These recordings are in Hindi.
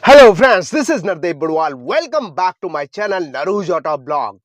Hello friends, this is Nardeep Budwal. Welcome back to my channel Naruj Auto Blog.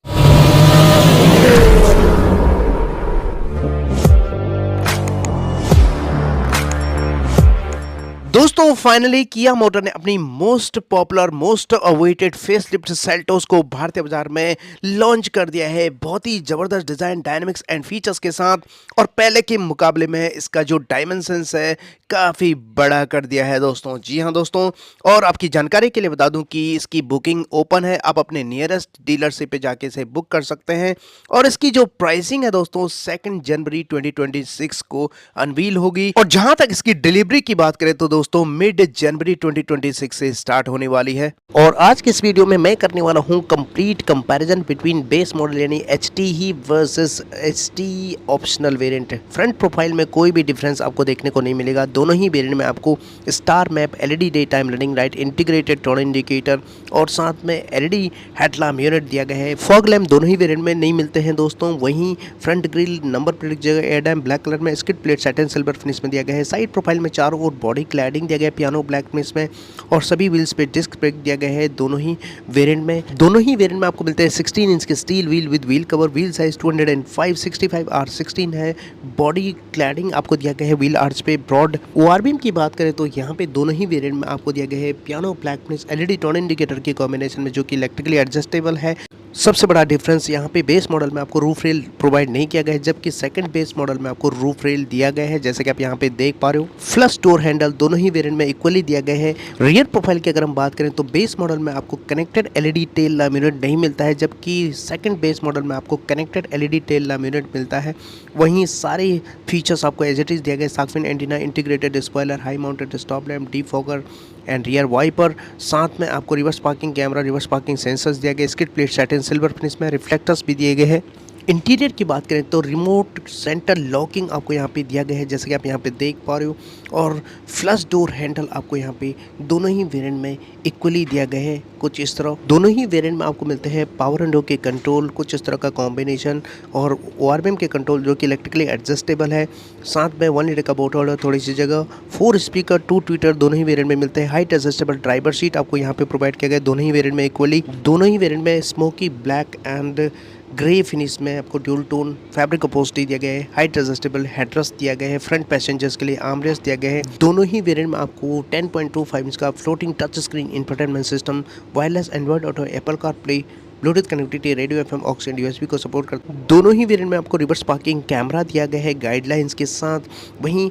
दोस्तों फाइनली किया मोटर ने अपनी most popular most awaited facelift Seltos को भारतीय बाजार में लॉन्च कर दिया है। बहुत ही ज़बरदस्त डिज़ाइन, डायनामिक्स एंड फीचर्स के साथ, और पहले के मुकाबले में इसका जो डायमेंशंस है काफ़ी बड़ा कर दिया है दोस्तों। जी हाँ दोस्तों, और आपकी जानकारी के लिए बता दूं कि इसकी बुकिंग ओपन है। आप अपने नियरेस्ट डीलरशिप पे जाके इसे बुक कर सकते हैं, और इसकी जो प्राइसिंग है दोस्तों 2 जनवरी 2026 को अनवील होगी। और जहां तक इसकी डिलीवरी की बात करें तो दोस्तों मिड जनवरी 2026 से स्टार्ट होने वाली है। और आज के इस वीडियो में मैं करने वाला हूं complete comparison between base model यानी HT E versus HT optional variant. Front profile में कोई भी डिफरेंस आपको देखने को नहीं मिलेगा। दोनों ही वेरिएंट में आपको star map, LED day time running light, integrated turn indicator और साथ में एलईडी हेडलैम्प यूनिट दिया गया है। फॉग लैम्प दोनों ही वेरिएंट में नहीं मिलते हैं दोस्तों। वहीं फ्रंट ग्रिल नंबर प्लेट जगह एयरडैम ब्लैक कलर में, skid plate satin silver finish में दिया गया है। साइड प्रोफाइल में चारों ओर बॉडी क्लैडिंग दिया गया है पियानो ब्लैक में इसमें, और सभी व्हील्स पे डिस्क ब्रेक दिया गया है दोनों ही वेरिएंट में। दोनों ही वेरिएंट में आपको मिलते हैं 16 इंच के steel wheel with wheel cover. Wheel size 205 65 R16 है। बॉडी क्लैडिंग आपको दिया गया है व्हील आर्च पे। ब्रॉड ओआरबीएम की बात करें तो यहाँ पे दोनों ही वेरिएंट में आपको दिया गया है piano black finish LED turn indicator के कॉम्बिनेशन में, जो कि इलेक्ट्रिकली एडजस्टेबल है। सबसे बड़ा डिफरेंस यहाँ पे बेस मॉडल में आपको रूफ रेल प्रोवाइड नहीं किया गया है, जबकि सेकंड बेस मॉडल में आपको रूफ रेल दिया गया है, जैसे कि आप यहाँ पे देख पा रहे हो। फ्लश डोर हैंडल दोनों ही वेरिएंट में इक्वली दिया गया है। रियर प्रोफाइल की अगर हम बात करें तो बेस मॉडल में आपको connected LED tail lamp unit नहीं मिलता है, जबकि सेकंड बेस मॉडल में आपको connected LED tail lamp unit मिलता है। वहीं सारे फीचर्स आपको एज इट इज दिया गया है। Shark antenna, integrated spoiler, high mounted stop lamp, defogger and rear wiper. साथ में आपको reverse parking camera, reverse parking sensors दिया गया। Skid plate satin silver finish में, रिफ्लेक्टर्स भी दिए गए हैं। इंटीरियर की बात करें तो रिमोट सेंटर लॉकिंग आपको यहाँ पे दिया गया है, जैसे कि आप यहाँ पे देख पा रहे हो। और फ्लश डोर हैंडल आपको यहाँ पे दोनों ही वेरिएंट में इक्वली दिया गया है कुछ इस तरह। दोनों ही वेरिएंट में आपको मिलते हैं पावर विंडो के कंट्रोल कुछ इस तरह का कॉम्बिनेशन, और ओआरबीएम के कंट्रोल जो कि इलेक्ट्रिकली एडजस्टेबल है। साथ में 1 लीटर का बोट होल्डर थोड़ी सी जगह, 4 स्पीकर, 2 ट्विटर दोनों ही वेरिएंट में मिलते हैं। हाइट एडजस्टेबल ड्राइवर सीट आपको यहाँ पे प्रोवाइड किया गया दोनों ही वेरिएंट में इक्वली। दोनों ही वेरिएंट में smoky black and grey finish में आपको ड्यूल टोन फैब्रिक अपहोल्स्ट्री दिया गया है। हाइट एडजस्टेबल हेडरेस्ट दिया गया है। फ्रंट पैसेंजर्स के लिए आर्मरेस्ट दिया गया है। दोनों ही वेरिएंट में आपको 10.25 इंच का floating touch screen infotainment system, wireless android auto, apple carplay, bluetooth connectivity, radio FM, aux and USB को सपोर्ट करता है। दोनों ही वेरिएंट में आपको रिवर्स पार्किंग कैमरा दिया गया है गाइडलाइंस के साथ। वहीं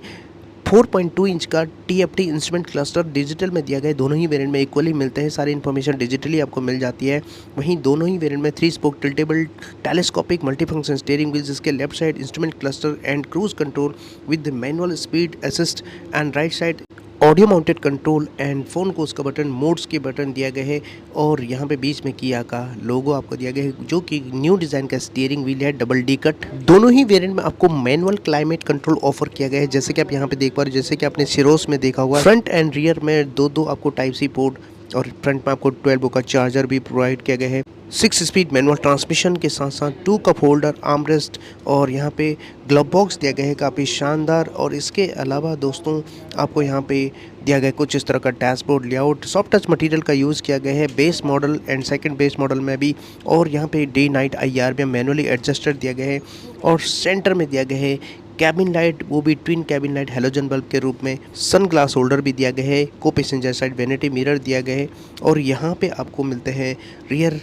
4.2 इंच का TFT इंस्ट्रूमेंट क्लस्टर डिजिटल में दिया गया है। दोनों ही वेरिएंट में इक्वली मिलते हैं, सारी इन्फॉर्मेशन डिजिटली आपको मिल जाती है। वहीं दोनों ही वेरिएंट में 3 spoke tiltable telescopic multifunction steering wheel, जिसके left side instrument cluster and cruise control with manual speed assist, and right side audio mounted control and phone को उसका बटन, मोड्स के बटन दिया गया है। और यहाँ पे बीच में किया का लोगो आपको दिया गया है, जो कि न्यू डिज़ाइन का स्टीयरिंग व्हील है डबल डी कट। दोनों ही वेरिएंट में आपको मैनुअल क्लाइमेट कंट्रोल ऑफर किया गया है, जैसे कि आप यहाँ पे देख पा रहे हो, जैसे कि आपने सिरोस में देखा हुआ। फ्रंट एंड रियर में दो आपको टाइप सी पोर्ट, और फ्रंट में आपको 12 वोल्ट का चार्जर भी प्रोवाइड किया गया है। 6 स्पीड मैनुअल ट्रांसमिशन के साथ साथ 2 कप होल्डर, आर्मरेस्ट, और यहाँ पे ग्लव बॉक्स दिया गया है काफ़ी शानदार। और इसके अलावा दोस्तों आपको यहाँ पे दिया गया कुछ इस तरह का dashboard layout. Soft touch material का यूज़ किया गया है base model and second base model में भी। और यहाँ पे day night IR manually adjusted दिया गया है। और सेंटर में दिया गया है कैबिन लाइट, वो भी twin cabin light halogen bulb के रूप में। सन ग्लास होल्डर भी दिया गया है। को पैसेंजर साइड वैनिटी मिरर दिया गया है। और यहाँ पे आपको मिलते हैं रियर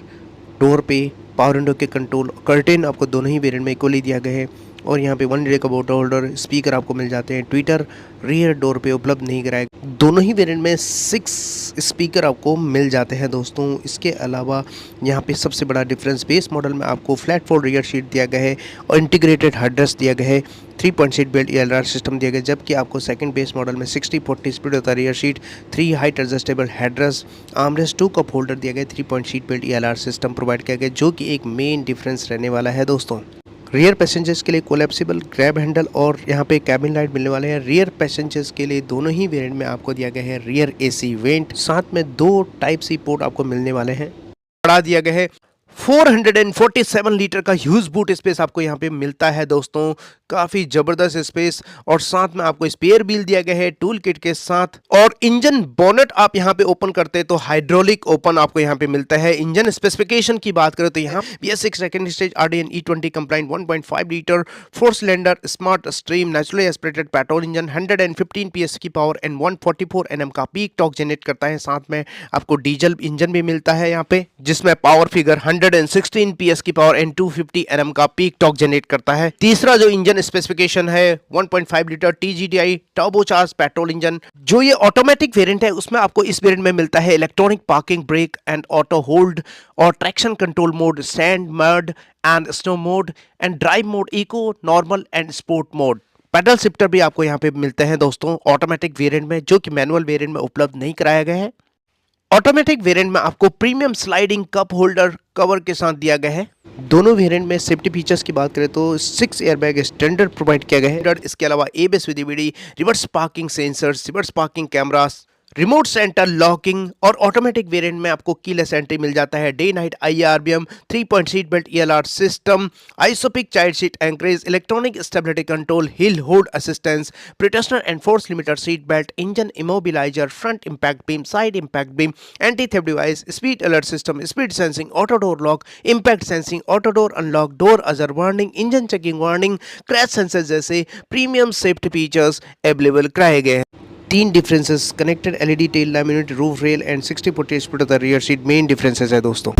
डोर पे पावर विंडो के कंट्रोल, कर्टेन आपको दोनों ही वेरिएंट में इक्वली दिया गया है। और यहाँ पे 1 लीटर का बोटल होल्डर, स्पीकर आपको मिल जाते हैं। ट्विटर रियर डोर पे उपलब्ध नहीं कराया। दोनों ही वेरिएंट में 6 स्पीकर आपको मिल जाते हैं दोस्तों। इसके अलावा यहाँ पे सबसे बड़ा डिफरेंस, बेस मॉडल में आपको फ्लैट फोल्ड रियर सीट दिया गया है और इंटीग्रेटेड हेडरेस्ट दिया गया है। 3 point seat belt ELR system दिया गया, जबकि आपको सेकंड बेस मॉडल में 60/40 स्पीड होता है rear seat, 3 height adjustable headrest, armrest, 2 cup holder दिया गया, 3 point seat belt ELR system provide किया गया, जो कि एक मेन डिफरेंस रहने वाला है दोस्तों। रियर पैसेंजर्स के लिए कोलैप्सिबल ग्रैब हैंडल और यहाँ पे कैबिन लाइट मिलने वाले हैं। रियर पैसेंजर्स के लिए दोनों ही वेरिएंट में आपको दिया गया है रियर AC वेंट, साथ में 2 टाइप C पोर्ट आपको मिलने वाले हैं। बढ़ा दिया गया है 447 लीटर का ह्यूज बूट स्पेस आपको यहाँ पे मिलता है दोस्तों, काफी जबरदस्त स्पेस। और साथ में आपको स्पेयर व्हील दिया गया है टूल किट के साथ। और इंजन बोनेट आप यहाँ पे ओपन करते हैं तो हाइड्रोलिक ओपन आपको यहाँ पे मिलता है। इंजन स्पेसिफिकेशन की बात करें तो यहाँ BS6 second stage RDN E20 compliant 1.5 litre 4 cylinder smart stream naturally aspirated petrol engine 115 PS की पावर एंड 144 Nm का पीक टॉर्क जनरेट करता है। साथ में आपको डीजल इंजन भी मिलता है यहाँ पे, जिसमें पावर फिगर 116 PS की पावर एंड 250 Nm का पीक टॉर्क जनरेट करता है। तीसरा जो इंजन स्पेसिफिकेशन है 1.5 litre TGDI turbocharge petrol engine. जो ये ऑटोमेटिक वेरिएंट है उसमें आपको इस वेरिएंट में मिलता है electronic parking brake and auto hold और traction control mode, sand mud and snow mode and drive mode, eco, normal and sport mode. Paddle shifter भी आपको यहाँ पे मिलते हैं दोस्तों ऑटोमेटिक वेरिएंट में, जो कि मैनुअल वेरिएंट में उपलब्ध नहीं कराया गया है। ऑटोमेटिक वेरिएंट में आपको premium sliding cup holder cover के साथ दिया गया है। दोनों वेरिएंट में सेफ्टी फीचर्स की बात करें तो 6 एयरबैग स्टैंडर्ड प्रोवाइड किया गया है। इसके अलावा ABS with EBD, reverse parking sensors, reverse parking cameras, remote centre locking और ऑटोमेटिक वेरिएंट में आपको कीलेस एंट्री मिल जाता है। Day night IRBM, 3 point seat belt ELR system, isofix child seat anchorage, electronic stability control, hill hold assistance, protection and force limiter seat belt, engine immobiliser, front impact beam, side impact beam, anti theft device, speed alert system, speed sensing, auto door lock, impact sensing, auto door unlock, door ajar warning, engine checking warning, crash sensor जैसे प्रीमियम सेफ्टी फीचर्स अवेलेबल कराए गए हैं। 3 differences connected LED tail laminate roof rail and 60 foot speed of the rear seat main differences है दोस्तों।